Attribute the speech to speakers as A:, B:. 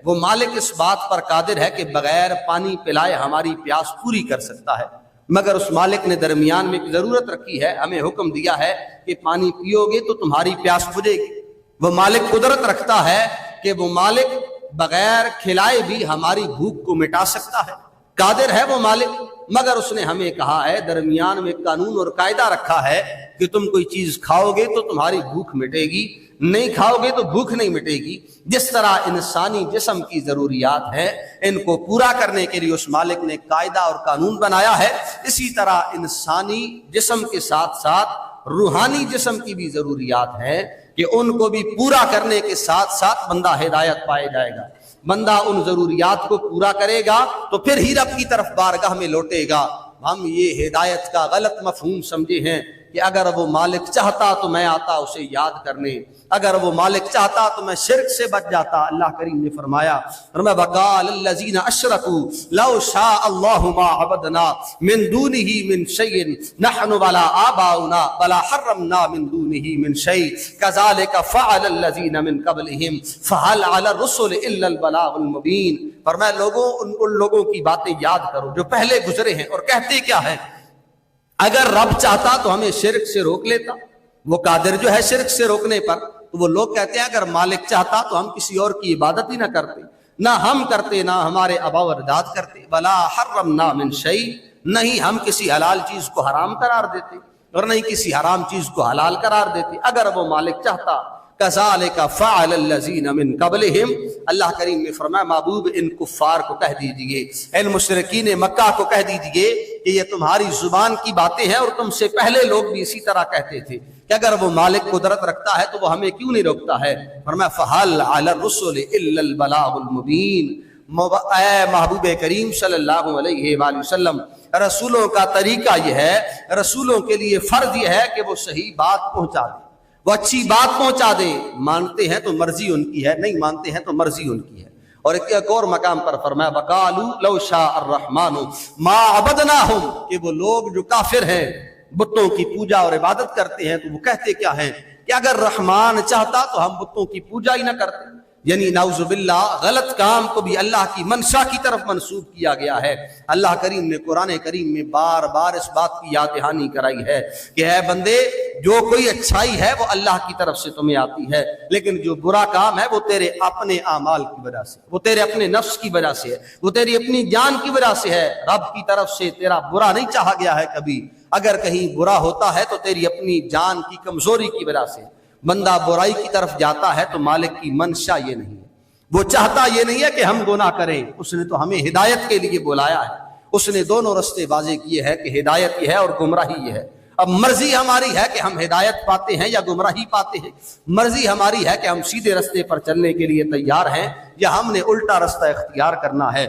A: وہ مالک اس بات پر قادر ہے کہ بغیر پانی پلائے ہماری پیاس پوری کر سکتا ہے، مگر اس مالک نے درمیان میں ایک ضرورت رکھی ہے، ہمیں حکم دیا ہے کہ پانی پیو گے تو تمہاری پیاس بجھے گی۔ وہ مالک قدرت رکھتا ہے کہ وہ مالک بغیر کھلائے بھی ہماری بھوک کو مٹا سکتا ہے، قادر ہے وہ مالک، مگر اس نے ہمیں کہا ہے، درمیان میں قانون اور قاعدہ رکھا ہے کہ تم کوئی چیز کھاؤ گے تو تمہاری بھوک مٹے گی، نہیں کھاؤ گے تو بھوک نہیں مٹے گی۔ جس طرح انسانی جسم کی ضروریات ہیں، ان کو پورا کرنے کے لیے اس مالک نے قاعدہ اور قانون بنایا ہے، اسی طرح انسانی جسم کے ساتھ ساتھ روحانی جسم کی بھی ضروریات ہیں کہ ان کو بھی پورا کرنے کے ساتھ ساتھ بندہ ہدایت پائے جائے گا۔ بندہ ان ضروریات کو پورا کرے گا تو پھر ہی رب کی طرف بارگاہ میں لوٹے گا۔ ہم یہ ہدایت کا غلط مفہوم سمجھے ہیں کہ اگر وہ مالک چاہتا تو میں آتا اسے یاد کرنے، اگر وہ مالک چاہتا تو میں شرک سے بچ جاتا۔ اللہ کریم نے فرمایا، وَقَالَ الَّذِينَ أَشْرَكُوا لَوْ شَاءَ اللَّهُ مَا عَبَدْنَا مِن دُونِهِ مِن شَيْءٍ نَحْنُ وَلَا آبَاؤُنَا وَلَا حَرَّمْنَا مِن دُونِهِ مِن شَيْءٍ كَذَلِكَ فَعَلَ الَّذِينَ مِن قَبْلِهِمْ فَهَلْ عَلَى الرُّسُلِ إِلَّا الْبَلَاغُ الْمُبِينُ۔ فرمایا لوگوں ان لوگوں کی باتیں یاد کرو جو پہلے گزرے ہیں، اور کہتے کیا ہے، اگر رب چاہتا تو ہمیں شرک سے روک لیتا، وہ قادر جو ہے شرک سے روکنے پر۔ تو وہ لوگ کہتے ہیں اگر مالک چاہتا تو ہم کسی اور کی عبادت ہی نہ کرتے، نہ ہم کرتے، نہ ہمارے آبا و اجداد کرتے۔ ولا حرمنا من شیء، نہیں ہم کسی حلال چیز کو حرام قرار دیتے اور نہیں کسی حرام چیز کو حلال قرار دیتے اگر وہ مالک چاہتا۔ کذالک فعل الذین من قبلہم، اللہ کریم نے فرمایا محبوب ان کفار کو کہہ دیجئے، ان مشرکین مکہ کو کہہ دیجئے کہ یہ تمہاری زبان کی باتیں ہیں، اور تم سے پہلے لوگ بھی اسی طرح کہتے تھے کہ اگر وہ مالک قدرت رکھتا ہے تو وہ ہمیں کیوں نہیں روکتا ہے۔ فرمایا فَهَلْ عَلَى الرُّسُلِ إِلَّا الْبَلَاغُ الْمُبِينُ۔ اے محبوب کریم صلی اللہ علیہ وآلہ وسلم، رسولوں کا طریقہ یہ ہے، رسولوں کے لیے فرض یہ ہے کہ وہ صحیح بات پہنچا دیں، وہ اچھی بات پہنچا دیں۔ مانتے ہیں تو مرضی ان کی ہے، نہیں مانتے ہیں تو مرضی ان کی ہے۔ اور ایک اور مقام پر فرمایا وَقَالُوا لَوْ شَاءَ الرَّحْمَنُ مَا عَبَدْنَاهُمْ، کہ وہ لوگ جو کافر ہیں، بتوں کی پوجا اور عبادت کرتے ہیں، تو وہ کہتے کیا ہیں کہ اگر رحمان چاہتا تو ہم بتوں کی پوجا ہی نہ کرتے۔ یعنی نعوذ باللہ غلط کام کو بھی اللہ کی منشا کی طرف منسوب کیا گیا ہے۔ اللہ کریم نے قرآن کریم میں بار بار اس بات کی یاد دہانی کرائی ہے کہ اے بندے، جو کوئی اچھائی ہے وہ اللہ کی طرف سے تمہیں آتی ہے، لیکن جو برا کام ہے وہ تیرے اپنے اعمال کی وجہ سے، وہ تیرے اپنے نفس کی وجہ سے ہے، وہ تیری اپنی جان کی وجہ سے ہے۔ رب کی طرف سے تیرا برا نہیں چاہا گیا ہے کبھی، اگر کہیں برا ہوتا ہے تو تیری اپنی جان کی کمزوری کی وجہ سے۔ بندہ برائی کی طرف جاتا ہے تو مالک کی منشا یہ نہیں ہے، وہ چاہتا یہ نہیں ہے کہ ہم گناہ کریں، اس نے تو ہمیں ہدایت کے لیے بلایا ہے، اس نے دونوں رستے واضح کیے ہیں کہ ہدایت یہ ہے اور گمراہی یہ ہے۔ اب مرضی ہماری ہے کہ ہم ہدایت پاتے ہیں یا گمراہی پاتے ہیں، مرضی ہماری ہے کہ ہم سیدھے رستے پر چلنے کے لیے تیار ہیں یا ہم نے الٹا رستہ اختیار کرنا ہے۔